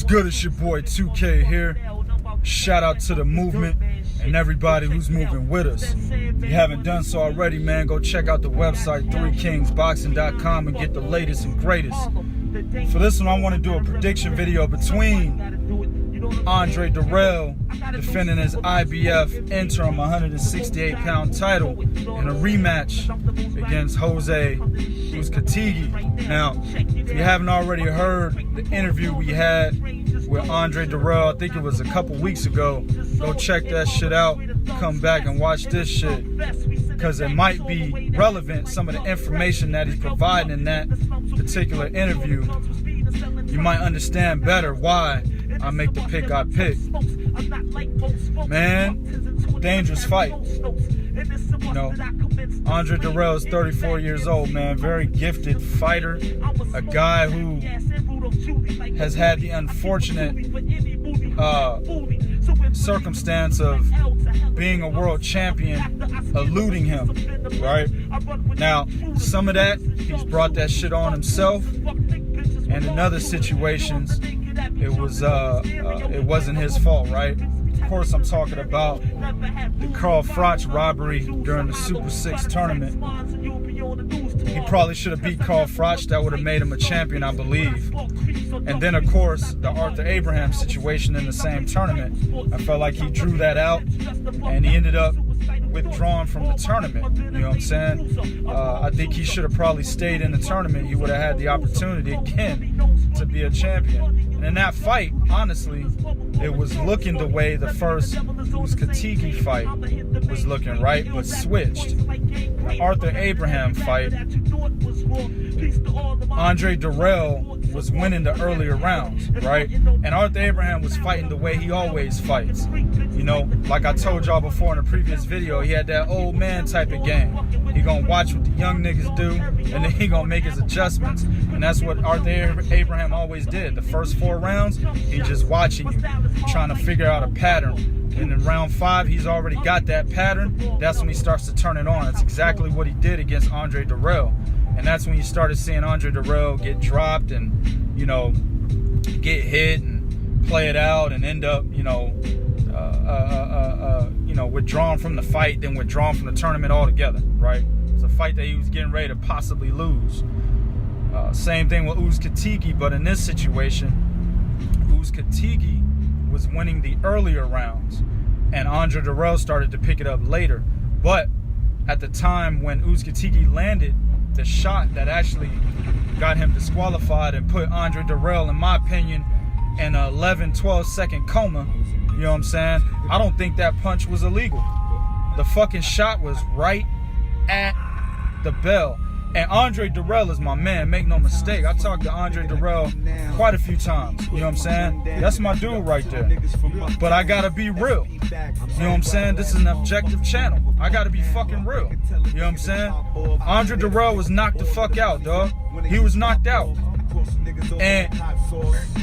good? It's your boy 2K here. Shout out to the movement and everybody who's moving with us. If you haven't done so already, man, go check out the website 3kingsboxing.com and get the latest and greatest. For this one, I want to do a prediction video between Andre Dirrell defending his IBF interim 168-pound title in a rematch against Jose Uzcategui. Now, if you haven't already heard the interview we had with Andre Dirrell, I think it was a couple weeks ago, go check that shit out. Come back and watch this shit, because it might be relevant, some of the information that he's providing in that particular interview. You might understand better why I make the pick I pick. Man, dangerous fight. You know, Andre Dirrell is 34 years old, man. Very gifted fighter. A guy who has had the unfortunate circumstance of being a world champion eluding him, right? Now, some of that, he's brought that shit on himself. And in other situations, it wasn't his fault, right? Of course, I'm talking about the Carl Froch robbery during the Super 6 tournament. He probably should have beat Carl Froch. That would have made him a champion, I believe. And then, of course, the Arthur Abraham situation in the same tournament. I felt like he drew that out, and he ended up withdrawn from the tournament. You know what I'm saying? I think he should have probably stayed in the tournament. He would have had the opportunity again to be a champion. And in that fight, honestly, it was looking the way the first Uzcategui fight was looking, right? But switched. The Arthur Abraham fight, Andre Dirrell was winning the earlier rounds, right? And Arthur Abraham was fighting the way he always fights. You know, like I told y'all before in a previous video, he had that old man type of game. He gonna watch what the young niggas do, and then he gonna make his adjustments. And that's what Arthur Abraham always did. The first 4 rounds, he just watching you, trying to figure out a pattern. And in round 5, he's already got that pattern. That's when he starts to turn it on. That's exactly what he did against Andre Dirrell. And that's when you started seeing Andre Dirrell get dropped and, you know, get hit and play it out and end up, withdrawn from the fight, then withdrawn from the tournament altogether, right? It's a fight that he was getting ready to possibly lose. Same thing with Uzcategui, but in this situation, Uzcategui was winning the earlier rounds, and Andre Dirrell started to pick it up later. But at the time when Uzcategui landed the shot that actually got him disqualified and put Andre Dirrell, in my opinion, in an 11-12 second coma, you know what I'm saying? I don't think that punch was illegal. The fucking shot was right at the bell. And Andre Dirrell is my man, make no mistake. I talked to Andre Dirrell quite a few times, you know what I'm saying? That's my dude right there. But I gotta be real, you know what I'm saying? This is an objective channel. I gotta be fucking real, you know what I'm saying? Andre Dirrell was knocked the fuck out, dog. He was knocked out. And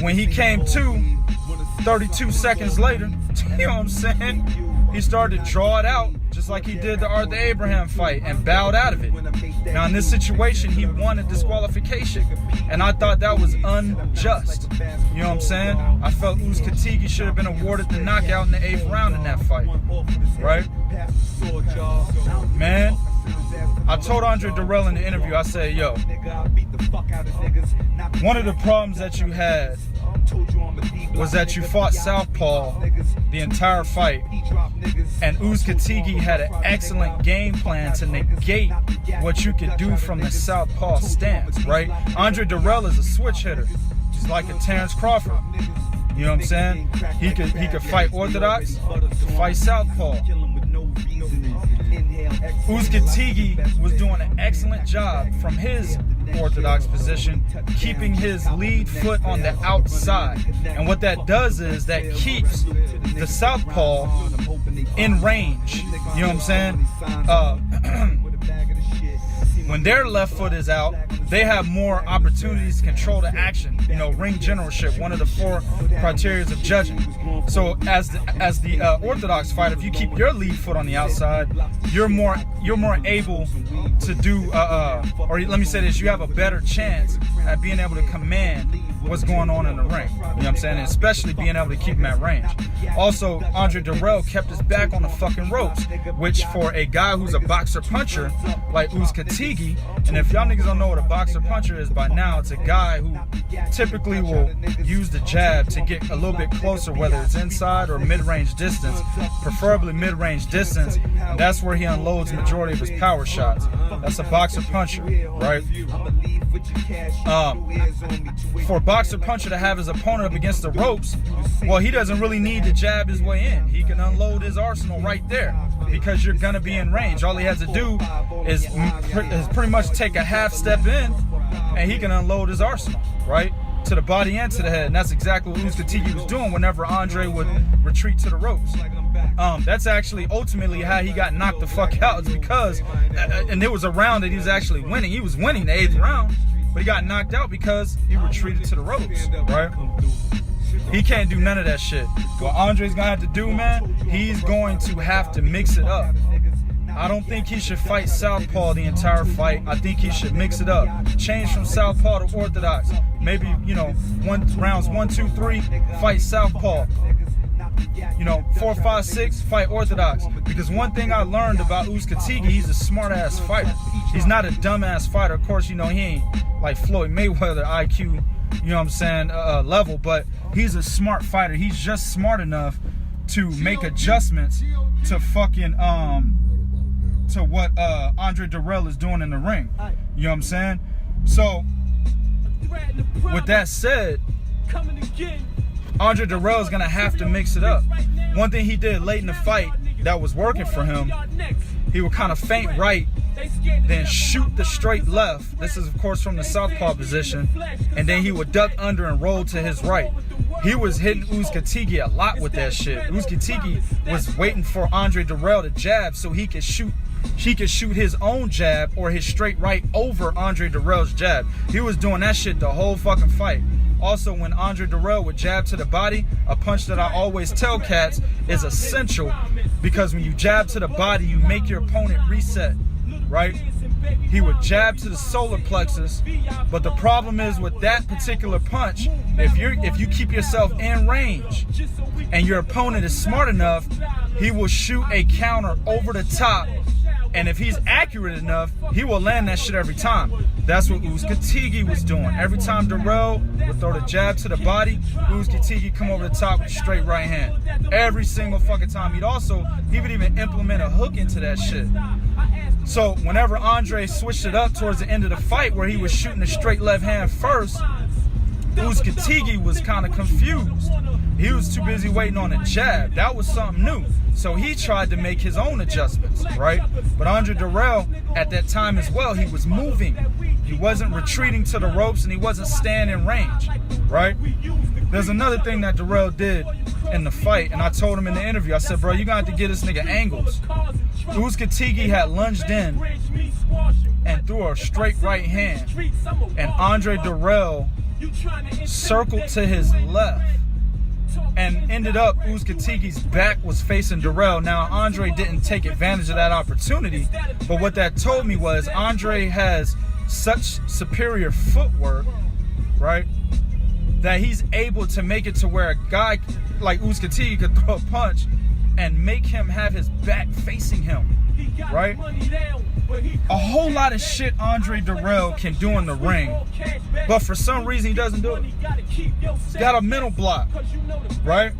when he came to, 32 seconds later, you know what I'm saying? He started to draw it out, just like he did the Arthur Abraham fight, and bowed out of it. Now, in this situation, he won a disqualification, and I thought that was unjust. You know what I'm saying? I felt Uzcategui should have been awarded the knockout in the 8th round in that fight, right? Man, I told Andre Dirrell in the interview, I said, yo, one of the problems that you had was that you fought southpaw the entire fight, and Uzcategui had an excellent game plan to negate what you could do from the southpaw stance, right? Andre Dirrell is a switch hitter. He's like a Terrence Crawford. You know what I'm saying? He could fight orthodox, fight southpaw. Uzcategui was doing an excellent job from his orthodox position, keeping his lead foot on the outside. And what that does is that keeps the southpaw in range. You know what I'm saying? When their left foot is out, they have more opportunities to control the action. You know, ring generalship, one of the 4 criteria of judging. So as the orthodox fighter, if you keep your lead foot on the outside, you're more able to do, or let me say this, you have a better chance at being able to command what's going on in the ring. You know what I'm saying? And especially being able to keep him at range. Also, Andre Dirrell kept his back on the fucking ropes, which for a guy who's a boxer puncher like Uzcategui, and if y'all niggas don't know what a boxer puncher is by now, it's a guy who typically will use the jab to get a little bit closer, whether it's inside or mid-range distance, preferably mid-range distance, and that's where he unloads the majority of his power shots. That's a boxer puncher, right? For a boxer puncher to have his opponent up against the ropes, well, he doesn't really need to jab his way in. He can unload his arsenal right there because you're gonna be in range. All he has to do is pretty much take a half step in, and he can unload his arsenal, right? To the body and to the head. And that's exactly what Uzcategui was doing whenever Andre would retreat to the ropes. That's actually ultimately how he got knocked the fuck out. It's because, and it was a round that he was actually winning. He was winning the 8th round, but he got knocked out because he retreated to the ropes, right? He can't do none of that shit. What Andre's gonna have to do, man, he's going to have to mix it up. I don't think he should fight southpaw the entire fight. I think he should mix it up. Change from southpaw to orthodox. Maybe, you know, rounds 1, 2, 3, fight southpaw. You know, 4, 5, 6, fight orthodox. Because one thing I learned about Uzcategui, he's a smart-ass fighter. He's not a dumb-ass fighter. Of course, you know, he ain't like Floyd Mayweather IQ, you know what I'm saying, level, but he's a smart fighter. He's just smart enough to make adjustments to fucking, to what Andre Dirrell is doing in the ring. You know what I'm saying? So, with that said, Andre Dirrell is going to have to mix it up. One thing he did late in the fight that was working for him, he would kind of feint right, then shoot the straight left. This is, of course, from the southpaw position. And then he would duck under and roll to his right. He was hitting Uzcategui a lot with that shit. Uzcategui was waiting for Andre Dirrell to jab so he could shoot his own jab or his straight right over Andre Dirrell's jab. He was doing that shit the whole fucking fight. Also, when Andre Dirrell would jab to the body, a punch that I always tell cats is essential, because when you jab to the body, you make your opponent reset, right? He would jab to the solar plexus, but the problem is with that particular punch, if you keep yourself in range and your opponent is smart enough, he will shoot a counter over the top. And if he's accurate enough, he will land that shit every time. That's what Uzcategui was doing. Every time Dirrell would throw the jab to the body, Uzcategui come over the top with straight right hand. Every single fucking time. He would even implement a hook into that shit. So whenever Andre switched it up towards the end of the fight where he was shooting the straight left hand first, Uzcategui was kind of confused. He was too busy waiting on a jab. That was something new. So he tried to make his own adjustments, right? But Andre Dirrell, at that time as well, he was moving. He wasn't retreating to the ropes and he wasn't staying in range, right? There's another thing that Dirrell did in the fight, and I told him in the interview, I said, bro, you're going to have to get this nigga angles. Uzcategui had lunged in and threw a straight right hand, and Andre Dirrell circled to his left and ended up Uzcategui's back was facing Dirrell. Now, Andre didn't take advantage of that opportunity, but what that told me was Andre has such superior footwork, right, that he's able to make it to where a guy like Uzcategui could throw a punch and make him have his back facing him, right? A whole lot of shit Andre Dirrell can do in the ring, but for some reason he doesn't do it. He's got a mental block, right?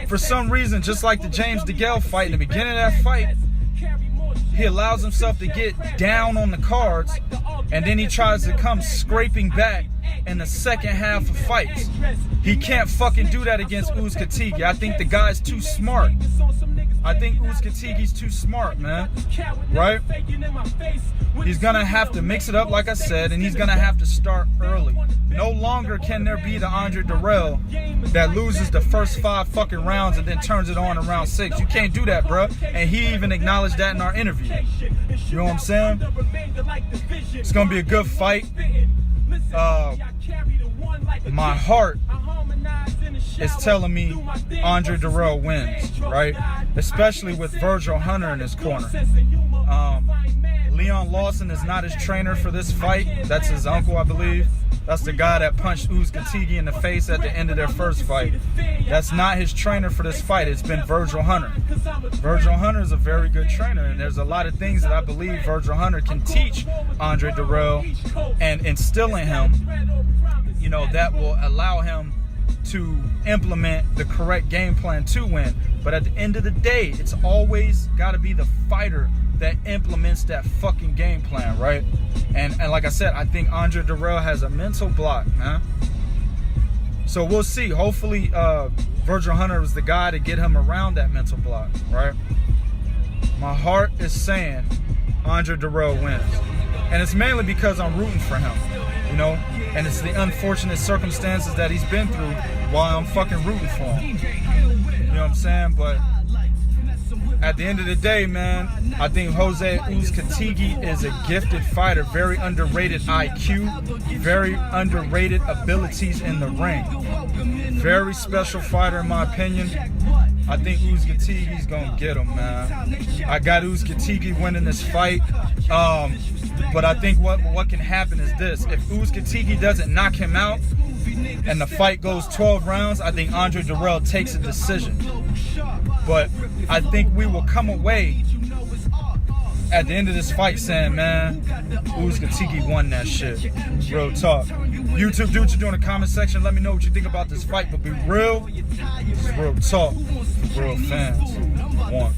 For some reason, just like the James DeGale fight, in the beginning of that fight, he allows himself to get down on the cards, and then he tries to come scraping back in the second half of fights. He can't fucking do that against Uzcategui. I think the guy's too smart. I think Uzcategui's too smart, man, right? He's gonna have to mix it up, like I said, and he's gonna have to start early. No longer can there be the Andre Dirrell that loses the first 5 fucking rounds and then turns it on in round 6. You can't do that, bro. And he even acknowledged that in our interview. You know what I'm saying? It's gonna be a good fight. My heart is telling me Andre Dirrell wins, right? Especially with Virgil Hunter in his corner. Leon Lawson is not his trainer for this fight. That's his uncle, I believe. That's the guy that punched Uzcategui in the face at the end of their first fight. That's not his trainer for this fight. It's been Virgil Hunter. Virgil Hunter is a very good trainer, and there's a lot of things that I believe Virgil Hunter can teach Andre Dirrell and instill in him, you know, that will allow him to implement the correct game plan to win. But at the end of the day, it's always got to be the fighter that implements that fucking game plan, right? And like I said, I think Andre Dirrell has a mental block, man. So we'll see. Hopefully, Virgil Hunter is the guy to get him around that mental block, right? My heart is saying Andre Dirrell wins. And it's mainly because I'm rooting for him, you know? And it's the unfortunate circumstances that he's been through while I'm fucking rooting for him. You know what I'm saying? But at the end of the day, man, I think Jose Uzcategui is a gifted fighter, very underrated IQ, very underrated abilities in the ring. Very special fighter in my opinion. I think Uzcategui's gonna get him, man. I got Uzcategui winning this fight. But I think what can happen is this. If Uzcategui doesn't knock him out and the fight goes 12 rounds, I think Andre Dirrell takes a decision. But I think we will come away at the end of this fight saying, man, Uzcategui won that shit. Real talk. YouTube, do what you do in the comment section. Let me know what you think about this fight. But be real. This is real talk. For real fans. One.